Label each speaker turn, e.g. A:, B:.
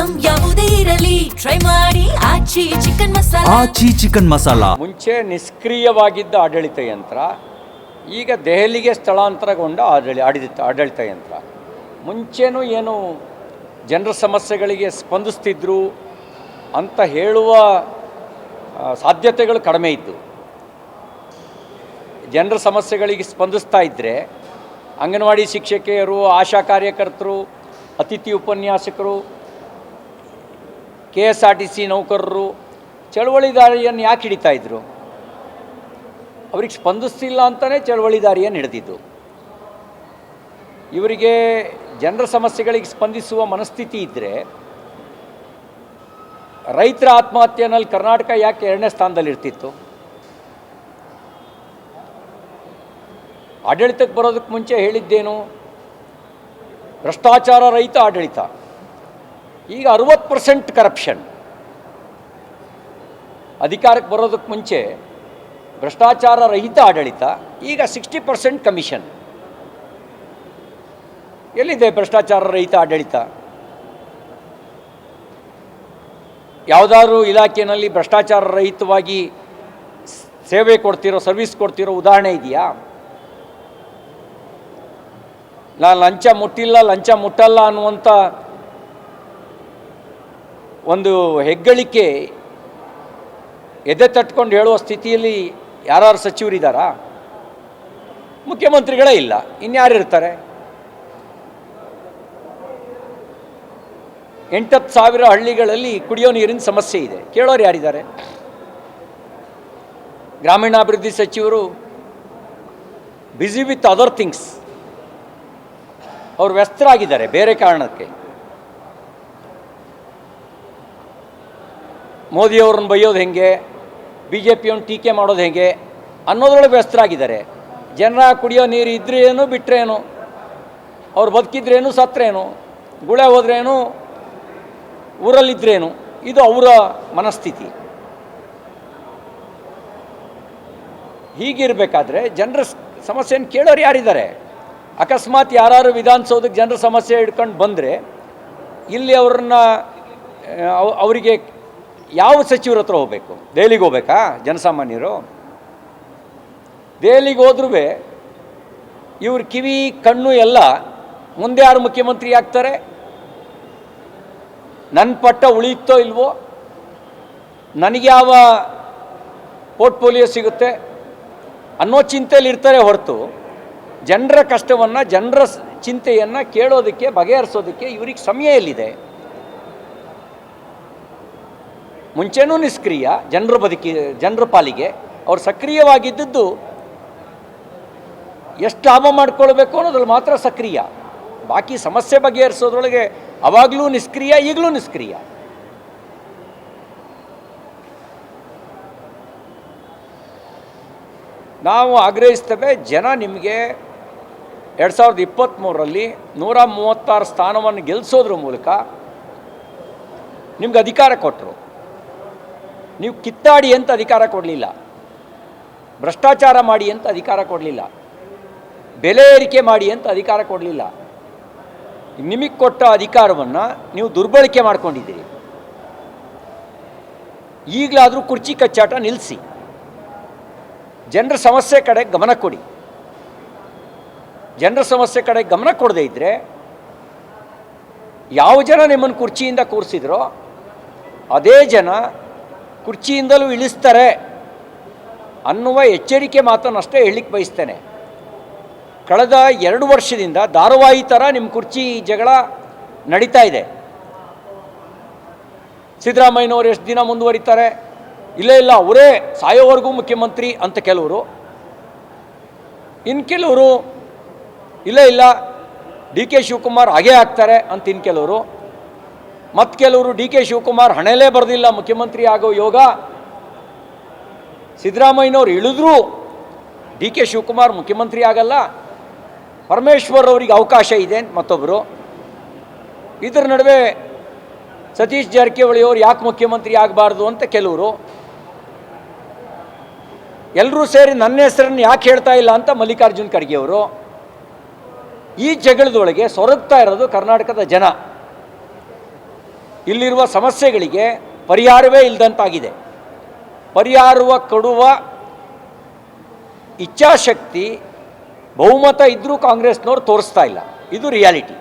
A: Item ಯಾವುದೇ ಇರಲಿ try ಮಾಡಿ ಆಚಿ ಚಿಕನ್ ಮಸಾಲಾ.
B: ಆಚಿ ಚಿಕನ್ ಮಸಾಲಾ.
C: ಮುಂಚೆ ನಿಷ್ಕ್ರಿಯವಾಗಿದ್ದ ಆಡಳಿತ ಯಂತ್ರ ಈಗ ದೆಹಲಿಗೆ ಸ್ಥಳಾಂತರಗೊಂಡ ಆಡಳಿತ ಯಂತ್ರ. ಮುಂಚೆನೂ ಏನು ಜನರ ಸಮಸ್ಯೆಗಳಿಗೆ ಸ್ಪಂದಿಸ್ತಿದ್ರು ಅಂತ ಹೇಳುವ ಸಾಧ್ಯತೆಗಳು ಕಡಿಮೆ ಇದ್ದು, ಜನರ ಸಮಸ್ಯೆಗಳಿಗೆ ಸ್ಪಂದಿಸ್ತಾ ಇದ್ದರೆ ಅಂಗನವಾಡಿ ಶಿಕ್ಷಕಿಯರು, ಆಶಾ ಕಾರ್ಯಕರ್ತರು, ಅತಿಥಿ ಉಪನ್ಯಾಸಕರು, KSRTC ನೌಕರರು ಚಳವಳಿ ದಾರಿಯನ್ನು ಯಾಕೆ ಹಿಡಿತಾ ಇದ್ರು? ಅವ್ರಿಗೆ ಸ್ಪಂದಿಸ್ತಿಲ್ಲ ಅಂತಲೇ ಚಳವಳಿ ದಾರಿಯನ್ನು ಹಿಡಿದಿದ್ದು. ಇವರಿಗೆ ಜನರ ಸಮಸ್ಯೆಗಳಿಗೆ ಸ್ಪಂದಿಸುವ ಮನಸ್ಥಿತಿ ಇದ್ದರೆ ರೈತರ ಆತ್ಮಹತ್ಯೆನಲ್ಲಿ ಕರ್ನಾಟಕ ಯಾಕೆ 2ನೇ ಸ್ಥಾನದಲ್ಲಿರ್ತಿತ್ತು? ಆಡಳಿತಕ್ಕೆ ಬರೋದಕ್ಕೆ ಮುಂಚೆ ಹೇಳಿದ್ದೇನು? ಭ್ರಷ್ಟಾಚಾರ ರಹಿತ ಆಡಳಿತ. ಈಗ 60% ಕರಪ್ಷನ್. ಅಧಿಕಾರಕ್ಕೆ ಬರೋದಕ್ಕೆ ಮುಂಚೆ ಭ್ರಷ್ಟಾಚಾರ ರಹಿತ ಆಡಳಿತ, ಈಗ 60% ಕಮಿಷನ್. ಎಲ್ಲಿದೆ ಭ್ರಷ್ಟಾಚಾರ ರಹಿತ ಆಡಳಿತ? ಯಾವುದಾದ್ರೂ ಇಲಾಖೆಯಲ್ಲಿ ಭ್ರಷ್ಟಾಚಾರ ರಹಿತವಾಗಿ ಸೇವೆ ಕೊಡ್ತಿರೋ, ಸರ್ವಿಸ್ ಕೊಡ್ತಿರೋ ಉದಾಹರಣೆ ಇದೆಯಾ? ನಾನು ಲಂಚ ಮುಟ್ಟಿಲ್ಲ, ಲಂಚ ಮುಟ್ಟಲ್ಲ ಅನ್ನುವಂಥ ಒಂದು ಹೆಗ್ಗಳಿಕೆ ಎದೆ ತಟ್ಕೊಂಡು ಹೇಳುವ ಸ್ಥಿತಿಯಲ್ಲಿ ಯಾರು ಸಚಿವರಿದ್ದಾರಾ? ಮುಖ್ಯಮಂತ್ರಿಗಳೇ ಇಲ್ಲ, ಇನ್ಯಾರು ಇರ್ತಾರೆ? 8,000 ಹಳ್ಳಿಗಳಲ್ಲಿ ಕುಡಿಯೋ ನೀರಿನ ಸಮಸ್ಯೆ ಇದೆ, ಕೇಳೋರು ಯಾರಿದ್ದಾರೆ? ಗ್ರಾಮೀಣಾಭಿವೃದ್ಧಿ ಸಚಿವರು ಬ್ಯುಸಿ ವಿತ್ ಅದರ್ ಥಿಂಗ್ಸ್, ಅವರು ವ್ಯಸ್ತರಾಗಿದ್ದಾರೆ ಬೇರೆ ಕಾರಣಕ್ಕೆ. ಮೋದಿಯವ್ರನ್ನ ಬೈಯೋದು ಹೆಂಗೆ, BJPಯವ್ರನ್ನ ಟೀಕೆ ಮಾಡೋದು ಹೆಂಗೆ ಅನ್ನೋದ್ರೊಳಗೆ ವ್ಯಸ್ತರಾಗಿದ್ದಾರೆ. ಜನರ ಕುಡಿಯೋ ನೀರು ಇದ್ರೇನು ಬಿಟ್ಟರೇನು, ಅವ್ರು ಬದುಕಿದ್ರೇನು ಸತ್ರೇನು, ಗುಳೆ ಹೋದ್ರೇನು, ಊರಲ್ಲಿದ್ರೇನು, ಇದು ಅವರ ಮನಸ್ಥಿತಿ. ಹೀಗಿರಬೇಕಾದ್ರೆ ಜನರ ಸಮಸ್ಯೆಯನ್ನು ಕೇಳೋರು ಯಾರಿದ್ದಾರೆ? ಅಕಸ್ಮಾತ್ ಯಾರು ವಿಧಾನಸೌಧಕ್ಕೆ ಜನರ ಸಮಸ್ಯೆ ಹಿಡ್ಕೊಂಡು ಬಂದರೆ ಇಲ್ಲಿ ಅವರಿಗೆ ಯಾವ ಸಚಿವರ ಹತ್ರ ಹೋಗಬೇಕು? ದೆಹಲಿಗೆ ಹೋಗ್ಬೇಕಾ ಜನಸಾಮಾನ್ಯರು? ದೆಹಲಿಗೆ ಹೋದ್ರೂ ಇವ್ರ ಕಿವಿ ಕಣ್ಣು ಎಲ್ಲ ಮುಂದೆ ಯಾರು ಮುಖ್ಯಮಂತ್ರಿ ಆಗ್ತಾರೆ, ನನ್ನ ಪಟ್ಟ ಉಳಿಯುತ್ತೋ ಇಲ್ವೋ, ನನಗೆ ಯಾವ ಪೋರ್ಟ್ಫೋಲಿಯೋ ಸಿಗುತ್ತೆ ಅನ್ನೋ ಚಿಂತೆಯಲ್ಲಿ ಇರ್ತಾರೆ ಹೊರತು ಜನರ ಕಷ್ಟವನ್ನು, ಜನರ ಚಿಂತೆಯನ್ನು ಕೇಳೋದಕ್ಕೆ, ಬಗೆಹರಿಸೋದಕ್ಕೆ ಇವ್ರಿಗೆ ಸಮಯ ಎಲ್ಲಿದೆ? ಮುಂಚೆನೂ ನಿಷ್ಕ್ರಿಯ ಜನರ ಪಾಲಿಗೆ. ಅವ್ರು ಸಕ್ರಿಯವಾಗಿದ್ದದ್ದು ಎಷ್ಟು ಲಾಭ ಮಾಡ್ಕೊಳ್ಬೇಕು ಅನ್ನೋದ್ರಲ್ಲಿ ಮಾತ್ರ ಸಕ್ರಿಯ. ಬಾಕಿ ಸಮಸ್ಯೆ ಬಗೆಹರಿಸೋದ್ರೊಳಗೆ ಅವಾಗಲೂ ನಿಷ್ಕ್ರಿಯ, ಈಗಲೂ ನಿಷ್ಕ್ರಿಯ. ನಾವು ಆಗ್ರಹಿಸ್ತೇವೆ, ಜನ ನಿಮಗೆ 2023ರಲ್ಲಿ 136 ಸ್ಥಾನವನ್ನು ಗೆಲ್ಲಿಸೋದ್ರ ಮೂಲಕ ನಿಮ್ಗೆ ಅಧಿಕಾರ ಕೊಟ್ಟರು. ನೀವು ಕಿತ್ತಾಡಿ ಅಂತ ಅಧಿಕಾರ ಕೊಡಲಿಲ್ಲ, ಭ್ರಷ್ಟಾಚಾರ ಮಾಡಿ ಅಂತ ಅಧಿಕಾರ ಕೊಡಲಿಲ್ಲ, ಬೆಲೆ ಏರಿಕೆ ಮಾಡಿ ಅಂತ ಅಧಿಕಾರ ಕೊಡಲಿಲ್ಲ. ನಿಮಗೆ ಕೊಟ್ಟ ಅಧಿಕಾರವನ್ನು ನೀವು ದುರ್ಬಳಕೆ ಮಾಡ್ಕೊಂಡಿದ್ದೀರಿ. ಈಗಲಾದರೂ ಕುರ್ಚಿ ಕಚ್ಚಾಟ ನಿಲ್ಲಿಸಿ, ಜನರ ಸಮಸ್ಯೆ ಕಡೆ ಗಮನ ಕೊಡಿ. ಜನರ ಸಮಸ್ಯೆ ಕಡೆ ಗಮನ ಕೊಡದೇ ಇದ್ದರೆ ಯಾವ ಜನ ನಿಮ್ಮನ್ನು ಕುರ್ಚಿಯಿಂದ ಕೂರಿಸಿದ್ರೋ ಅದೇ ಜನ ಕುರ್ಚಿಯಿಂದಲೂ ಇಳಿಸ್ತಾರೆ ಅನ್ನುವ ಎಚ್ಚರಿಕೆ ಮಾತನ್ನಷ್ಟೇ ಹೇಳಲಿಕ್ಕೆ ಬಯಸ್ತೇನೆ. ಕಳೆದ 2 ವರ್ಷದಿಂದ ಧಾರಾವಾಹಿ ಥರ ನಿಮ್ಮ ಕುರ್ಚಿ ಜಗಳ ನಡೀತಾ ಇದೆ. ಸಿದ್ದರಾಮಯ್ಯನವರು ಎಷ್ಟು ದಿನ ಮುಂದುವರಿತಾರೆ? ಇಲ್ಲ ಅವರೇ ಸಾಯೋವರೆಗೂ ಮುಖ್ಯಮಂತ್ರಿ ಅಂತ ಕೆಲವರು, ಇನ್ನು ಕೆಲವರು ಇಲ್ಲ DK ಶಿವಕುಮಾರ್ ಹಾಗೇ ಆಗ್ತಾರೆ ಅಂತ ಇನ್ನು ಕೆಲವರು, ಮತ್ತು ಕೆಲವರು DK ಶಿವಕುಮಾರ್ ಹಣೆಲೇ ಬರೆದಿಲ್ಲ ಮುಖ್ಯಮಂತ್ರಿ ಆಗೋ ಯೋಗ, ಸಿದ್ದರಾಮಯ್ಯನವ್ರು ಇಳಿದ್ರೂ DK ಶಿವಕುಮಾರ್ ಮುಖ್ಯಮಂತ್ರಿ ಆಗಲ್ಲ, ಪರಮೇಶ್ವರ್ ಅವರಿಗೆ ಅವಕಾಶ ಇದೆ ಮತ್ತೊಬ್ಬರು. ಇದರ ನಡುವೆ ಸತೀಶ್ ಜಾರಕಿಹೊಳಿ ಅವರು ಯಾಕೆ ಮುಖ್ಯಮಂತ್ರಿ ಆಗಬಾರ್ದು ಅಂತ ಕೆಲವರು, ಎಲ್ಲರೂ ಸೇರಿ ನನ್ನ ಹೆಸರನ್ನು ಯಾಕೆ ಹೇಳ್ತಾ ಇಲ್ಲ ಅಂತ ಮಲ್ಲಿಕಾರ್ಜುನ್ ಖರ್ಗೆ ಅವರು. ಈ ಜಗಳದೊಳಗೆ ಸೊರಗ್ತಾ ಇರೋದು ಕರ್ನಾಟಕದ ಜನ. ಇಲ್ಲಿರುವ ಸಮಸ್ಯೆಗಳಿಗೆ ಪರಿಹಾರವೇ ಇಲ್ಲದಂತಾಗಿದೆ. ಪರಿಹಾರ ಕೊಡುವ ಇಚ್ಛಾಶಕ್ತಿ ಬಹುಮತ ಇದ್ದರೂ ಕಾಂಗ್ರೆಸ್ನವ್ರು ತೋರಿಸ್ತಾ ಇಲ್ಲ. ಇದು ರಿಯಾಲಿಟಿ.